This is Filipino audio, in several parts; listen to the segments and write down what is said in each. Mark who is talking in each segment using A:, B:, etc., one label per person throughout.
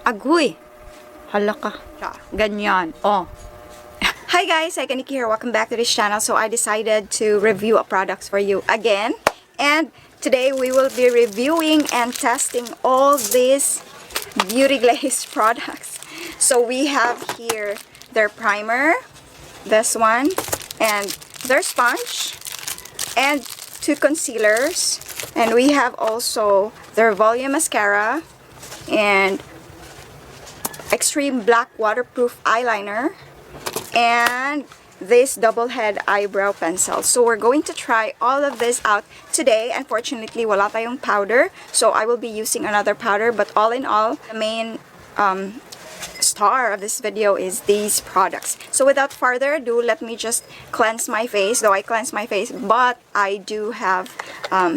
A: Agoy! Hala ka. Ganyan. Oh. Hi guys, Thankyou here. Welcome back to this channel. So I decided to review a products for you again. And today we will be reviewing and testing all these beauty glaze products. So we have here their primer, this one, and their sponge, and 2 concealers. And we have also their volume mascara and extreme black waterproof eyeliner and this double head eyebrow pencil. So we're going to try all of this out today. Unfortunately, wala tayong powder, so I will be using another powder, but all in all, the main star of this video is these products. So without further ado, let me just cleanse my face. Though I cleanse my face, but I do have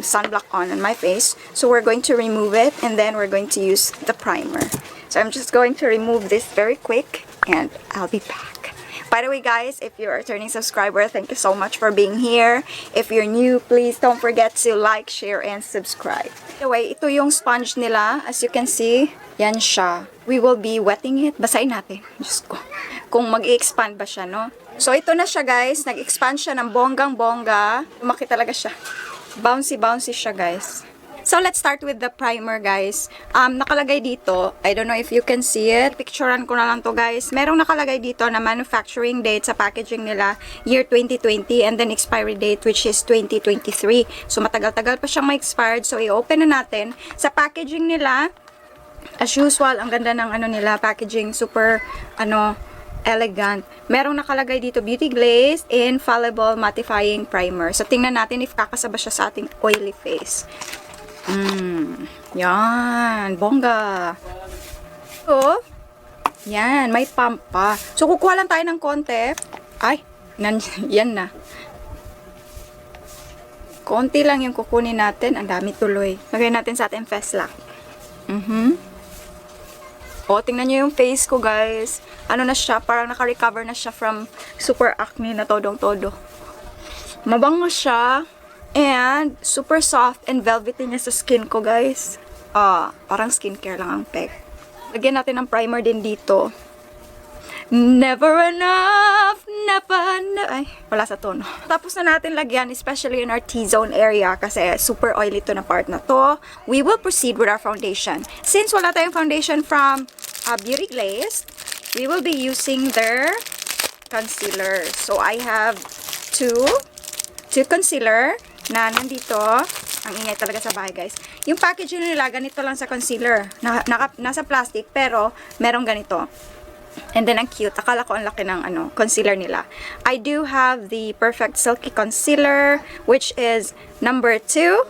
A: sunblock on my face, so we're going to remove it and then we're going to use the primer. So I'm just going to remove this very quick and I'll be back. By the way guys, if you're a returning subscriber, thank you so much for being here. If you're new, please don't forget to like, share, and subscribe. By the way, ito yung sponge nila. As you can see, yan siya. We will be wetting it. Basahin natin. Diyos ko. Kung mag-i-expand ba siya, no? So ito na siya guys. Nag-expand siya ng bonggang-bongga. Lumaki talaga siya. Bouncy-bouncy siya guys. So, let's start with the primer, guys. Nakalagay dito, I don't know if you can see it. Picturean ko na lang to, guys. Merong nakalagay dito na manufacturing date sa packaging nila, year 2020, and then expiry date, which is 2023. So, matagal-tagal pa siyang ma-expired. So, i-open na natin. Sa packaging nila, as usual, ang ganda ng nila, packaging, super, elegant. Merong nakalagay dito, Beauty Glazed Infallible Mattifying Primer. So, tingnan natin if kakasaba siya sa ating oily face. Yan, bongga. So, yan, may pump pa. So, kukuha lang tayo ng konti. Ay, yan na. Konti lang yung kukunin natin. Ang dami tuloy. Lagay natin sa ating face lock. O, tingnan nyo yung face ko, guys. Ano na siya? Parang naka-recover na siya from super acne na todong-todo. Mabango siya. And, super soft and velvety niya sa skin ko, guys. Parang skincare lang ang peg. Lagyan natin ng primer din dito. Never enough, ay, wala sa tono. Tapos na natin lagyan, especially in our T-zone area, kasi super oily to na part na to. We will proceed with our foundation. Since wala tayong foundation from Beauty Glazed, we will be using their concealer. So, I have two concealer na nandito. Ang ingay talaga sa bahay, guys. Yung packaging nila, ganito lang sa concealer. Nasa plastic, pero merong ganito. And then, ang cute. Akala ko ang laki ng concealer nila. I do have the Perfect Silky Concealer, which is number 2.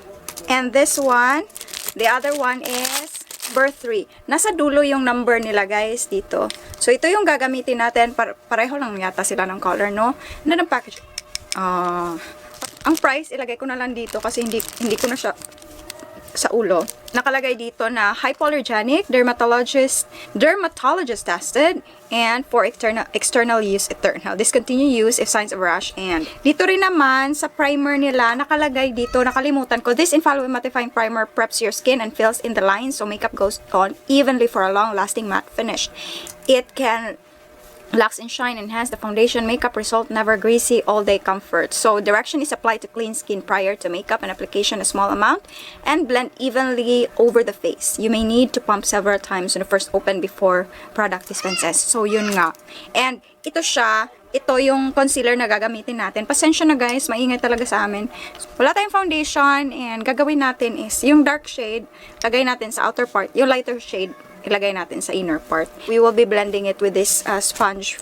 A: And this one, the other one is number 3. Nasa dulo yung number nila, guys, dito. So, ito yung gagamitin natin. Pareho lang yata sila ng color, no? Ano ng package? Ang price, ilagay ko na lang dito kasi hindi ko na siya sa ulo. Nakalagay dito na hypoallergenic, dermatologist tested, and for external use, discontinue use if signs of rash. And dito rin naman sa primer nila, nakalagay dito, nakalimutan ko, this infallible mattifying primer preps your skin and fills in the lines so makeup goes on evenly for a long-lasting matte finish. It can locks and shine, enhance the foundation, makeup result, never greasy, all-day comfort. So, direction is applied to clean skin prior to makeup and application a small amount and blend evenly over the face. You may need to pump several times when first open before product dispenses. So, yun nga. And, ito yung concealer na gagamitin natin. Pasensya na guys, maingay talaga sa amin. Wala tayong foundation and gagawin natin is yung dark shade, lagay natin sa outer part. Yung lighter shade, ilagay natin sa inner part. We will be blending it with this sponge.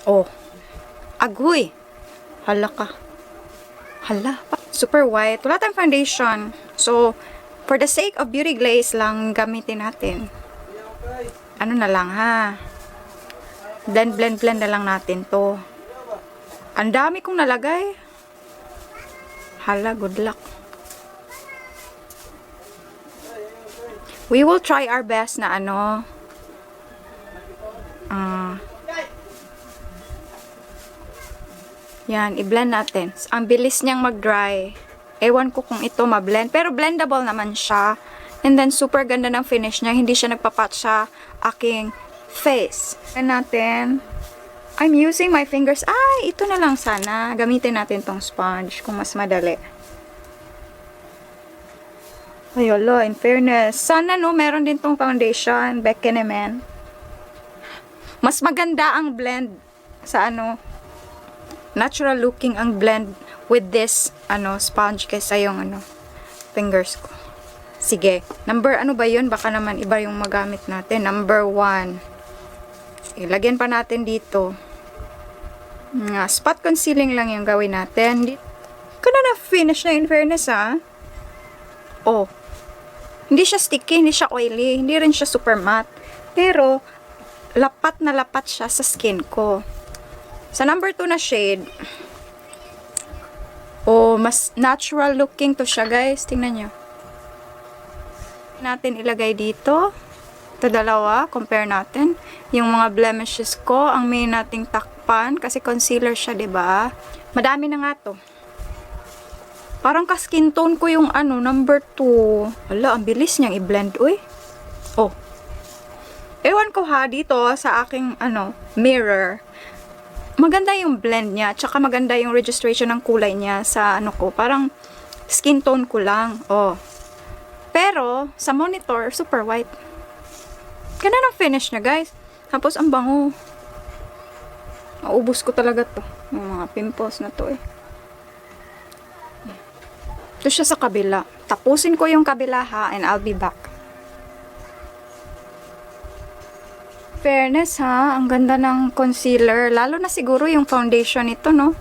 A: Oh, agoy. Hala ka. Hala. Super white. Wala tayong foundation. So, for the sake of beauty glaze lang gamitin natin. Ano na lang ha. Blend na lang natin to. Ang dami kong nalagay. Hala, good luck. We will try our best na yan, i-blend natin. Ang bilis niyang mag-dry. Ewan ko kung ito ma-blend. Pero blendable naman siya. And then, super ganda ng finish niya. Hindi siya nagpapat sa aking face. And natin, I'm using my fingers. Ay, ito na lang sana. Gamitin natin tong sponge kung mas madali. Ayolo, in fairness. Sana no, meron din tong foundation. Beke naman. Mas maganda ang blend sa natural looking ang blend with this sponge kaysa yung fingers ko. Sige. Number ba yun? Baka naman iba yung magamit natin. Number 1. Ilagyan pa natin dito. Spot concealing lang yung gawin natin. Kana na finish na in fairness Oh. Hindi siya sticky, hindi siya oily, hindi rin siya super matte. Pero, lapat na lapat siya sa skin ko. Sa number 2 na shade, mas natural looking to siya guys. Tingnan nyo. Natin ilagay dito. Ito dalawa, compare natin. Yung mga blemishes ko, ang may nating takpan kasi concealer siya, 'di ba? Madami na nga 'to. Parang ka skin tone ko yung number 2. Hala, ang bilis niyang i-blend, uy. Oh. Ewan ko dito sa aking mirror. Maganda yung blend niya, tsaka maganda yung registration ng kulay niya sa ko. Parang skin tone ko lang. Oh. Pero sa monitor, super white. Ganda ng finish niya, guys. Tapos, ang bango. Naubos ko talaga to. Yung mga pimples na to Ito siya sa kabila. Tapusin ko yung kabila and I'll be back. Fairness ang ganda ng concealer. Lalo na siguro yung foundation nito, no?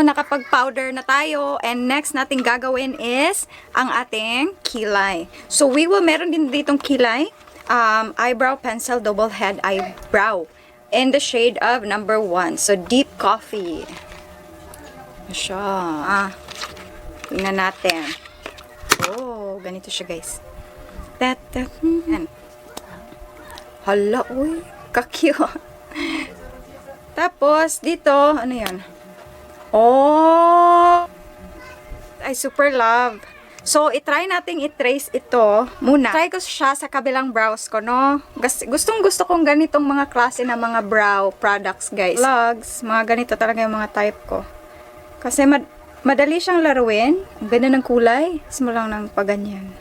A: Nakapag-powder na tayo. And next natin gagawin is ang ating kilay. So, meron din ditong kilay. Eyebrow pencil double head eyebrow in the shade of number 1. So, deep coffee. Siya. Tingnan natin. Ganito siya, guys. Hala, uy. Ka-cute. Tapos, dito, ano yan? I super love. So, itry nating i-trace ito muna. Try ko siya sa kabilang brows ko, no? Gustong-gusto kong ganitong mga klase na mga brow products, guys. Vlogs, mga ganito talaga yung mga type ko. Kasi madali siyang laruin. Ang ganda ng kulay. Tapos mo lang ng paganyan.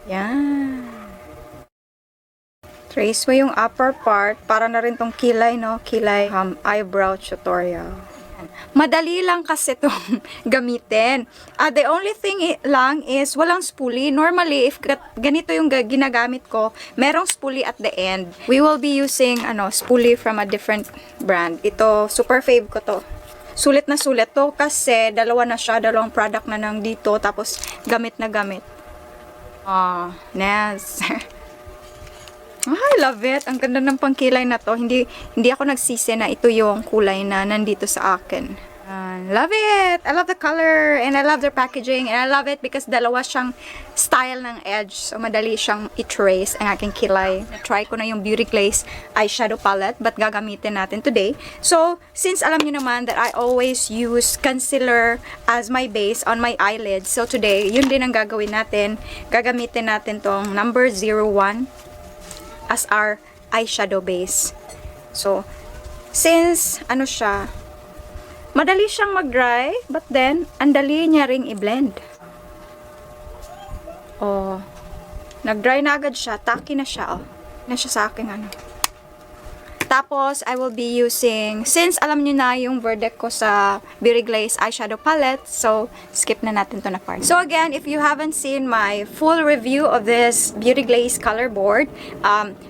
A: Yan. Trace mo yung upper part. Para na rin tong kilay, no? Kilay eyebrow tutorial. Madali lang kasi itong gamitin. The only thing lang is walang spoolie. Normally, if ganito yung ginagamit ko, merong spoolie at the end. We will be using spoolie from a different brand. Ito, super fave ko to. Sulit na sulit to kasi dalawa na siya, dalawang product na nang dito, tapos gamit na gamit. Nice. I love it. Ang ganda ng pangkilay na to. Hindi ako nagsisi na ito yung kulay na nandito sa akin. Love it! I love the color and I love their packaging and I love it because dalawa siyang style ng edge. So, madali siyang i-trace ang aking kilay. Na-try ko na yung Beauty Glazed eyeshadow palette but gagamitin natin today. So, since alam niyo naman that I always use concealer as my base on my eyelids. So, today, yun din ang gagawin natin. Gagamitin natin tong number 01 as our eyeshadow base. So, since siya, madali siyang mag-dry, but then, ang dali niya ring i-blend. Nag-dry na agad siya, tacky na siya, na siya sa akin, Tapos, I will be using, since alam niyo na yung verdict ko sa Beauty Glazed eyeshadow palette, so, skip na natin to na part. So, again, if you haven't seen my full review of this Beauty Glazed color board,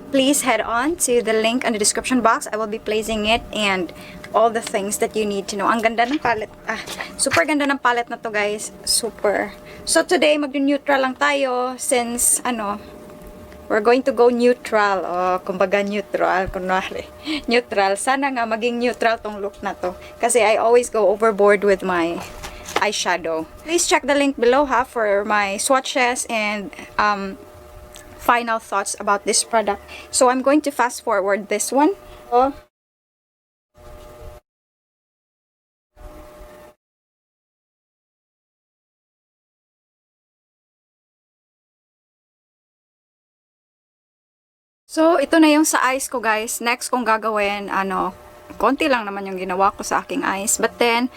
A: please head on to the link in the description box. I will be placing it and all the things that you need to know. Ang ganda ng palette. Super ganda ng palette na to, guys. Super. So, today, mag-neutral lang tayo since, we're going to go neutral. Kumbaga neutral. Kunwari. Neutral. Sana nga maging neutral tong look na to. Kasi I always go overboard with my eyeshadow. Please check the link below for my swatches and final thoughts about this product. So, I'm going to fast forward this one. So, ito na yung sa eyes ko, guys. Next kong gagawin, konti lang naman yung ginawa ko sa aking eyes. But then,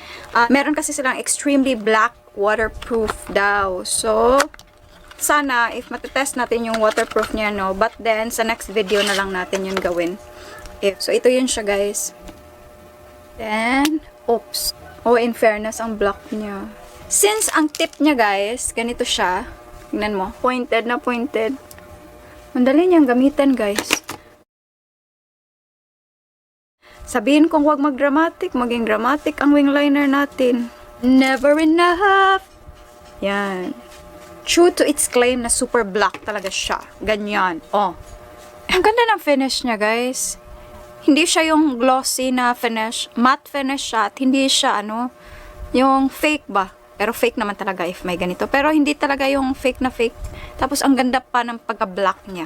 A: meron kasi silang extremely black waterproof daw. So, sana, if matitest natin yung waterproof niya, no? But then, sa next video na lang natin yun gawin. So, ito yun siya, guys. Then, oops. Oh, in fairness, ang black niya. Since ang tip niya, guys, ganito siya. Tingnan mo. Pointed na pointed. Mandali niyang gamitan, guys. Sabihin kong huwag mag-dramatic, maging dramatic ang wing liner natin. Never enough. Yan. True to its claim na super black talaga siya. Ganyan. Oh. Ang ganda ng finish niya, guys. Hindi siya yung glossy na finish. Matte finish siya. At hindi siya, yung fake ba? Pero fake naman talaga if may ganito. Pero hindi talaga yung fake na fake. Tapos, ang ganda pa ng pagka-black niya.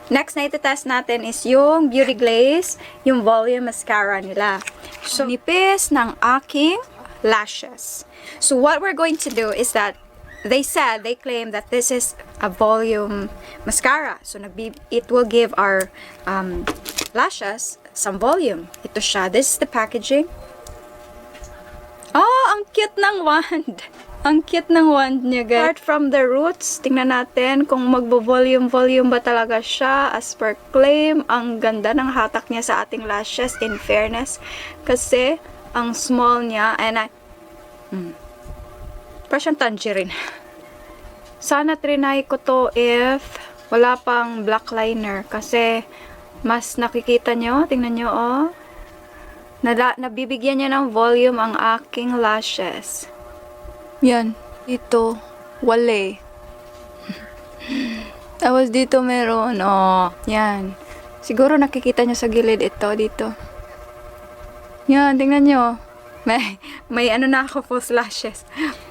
A: Next na iti-test natin is yung Beauty Glaze, yung volume mascara nila. So, nipis ng aking lashes. So, what we're going to do is that they claim that this is a volume mascara. So, it will give our lashes some volume. Ito siya. This is the packaging. Oh, ang cute ng wand. Ang cute ng wand niya, guys. Start from the roots. Tingnan natin kung magbo-volume ba talaga siya. As per claim, ang ganda ng hatak niya sa ating lashes, in fairness. Kasi, ang small niya, and parang siyang tangerine. Sana trinay ko to if wala pang black liner. Kasi, mas nakikita nyo. Tingnan nyo, oh. Nabibigyan niya ng volume ang aking lashes. Yan. Dito. Wale. Tapos dito meron. Oh. Yan. Siguro nakikita niyo sa gilid ito. Dito. Yan. Tingnan nyo. May na ako false lashes.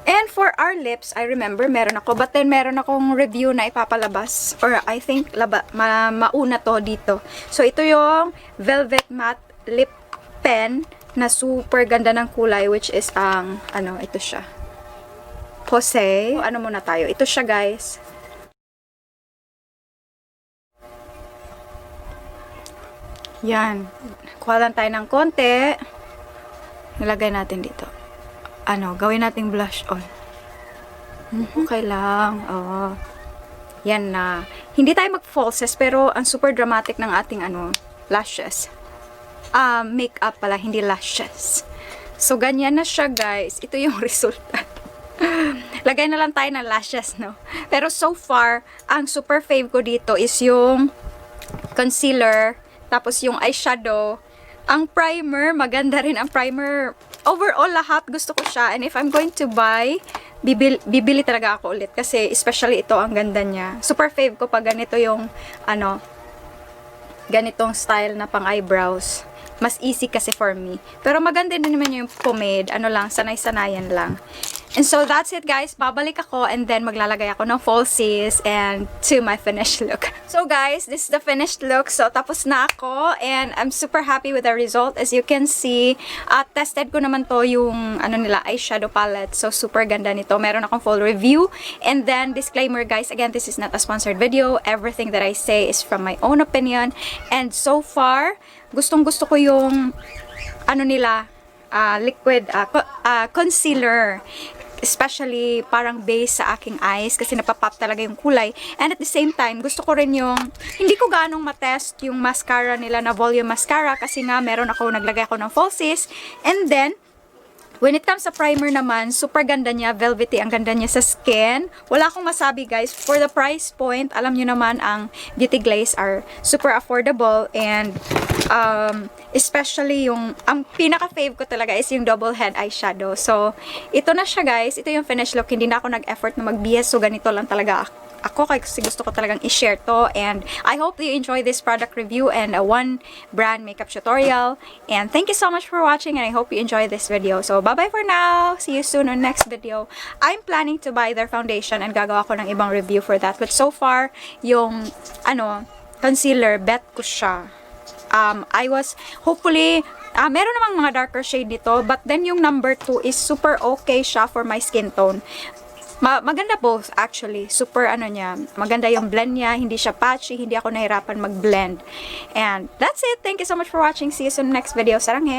A: And for our lips, I remember meron ako. But then meron akong review na ipapalabas. Or I think mauna to dito. So ito yung Velvet Matte Lip Pen na super ganda ng kulay, which is ang ito siya. Jose. Ano muna tayo? Ito siya, guys. Yan. Kuha lang tayo ng konti. Nilagay natin dito. Gawin nating blush on. Okay lang. Oh. Yan na. Hindi tayo mag-falses, pero ang super dramatic ng ating lashes. Makeup pala, hindi lashes. So, ganyan na siya, guys. Ito yung resulta. Lagay na lang tayo ng lashes, no? Pero so far, ang super fave ko dito is yung concealer, tapos yung eyeshadow. Ang primer, maganda rin ang primer. Overall, lahat gusto ko siya. And if I'm going to buy, bibili talaga ako ulit. Kasi, especially ito, ang ganda niya. Super fave ko pag ganito yung, ganitong style na pang eyebrows. Mas easy kasi for me. Pero maganda din naman yung pomade. Sanay-sanayan lang. And so, that's it, guys. Babalik ako and then maglalagay ako ng falsies and to my finished look. So, guys, this is the finished look. So, tapos na ako and I'm super happy with the result. As you can see, tested ko naman to yung eyeshadow palette. So, super ganda nito. Meron akong full review. And then, disclaimer, guys, again, this is not a sponsored video. Everything that I say is from my own opinion. And so far, gustong-gusto ko yung liquid concealer, especially parang base sa aking eyes kasi napapop talaga yung kulay. And at the same time, gusto ko rin yung hindi ko ganong matest yung mascara nila na volume mascara kasi nga naglagay ako ng falsies. And then when it comes sa primer naman, super ganda niya, velvety, ang ganda niya sa skin. Wala akong masabi, guys. For the price point, alam niyo naman ang Beauty Glaze are super affordable and especially ang pinaka-fave ko talaga is yung double head eyeshadow. So, ito na siya, guys. Ito yung finished look. Hindi na ako nag-effort na mag-BS. So, ganito lang talaga ako kasi gusto ko talagang i-share to. And I hope you enjoy this product review and a one brand makeup tutorial. And thank you so much for watching and I hope you enjoy this video. So, bye-bye for now. See you soon on next video. I'm planning to buy their foundation and gagawa ko ng ibang review for that. But so far, yung concealer, bet ko siya. I was, hopefully, meron namang mga darker shade dito, but then yung number 2 is super okay siya for my skin tone. Maganda both actually. Super ano niya. Maganda yung blend niya. Hindi siya patchy. Hindi ako nahirapan mag-blend. And that's it. Thank you so much for watching. See you soon next video. Sarang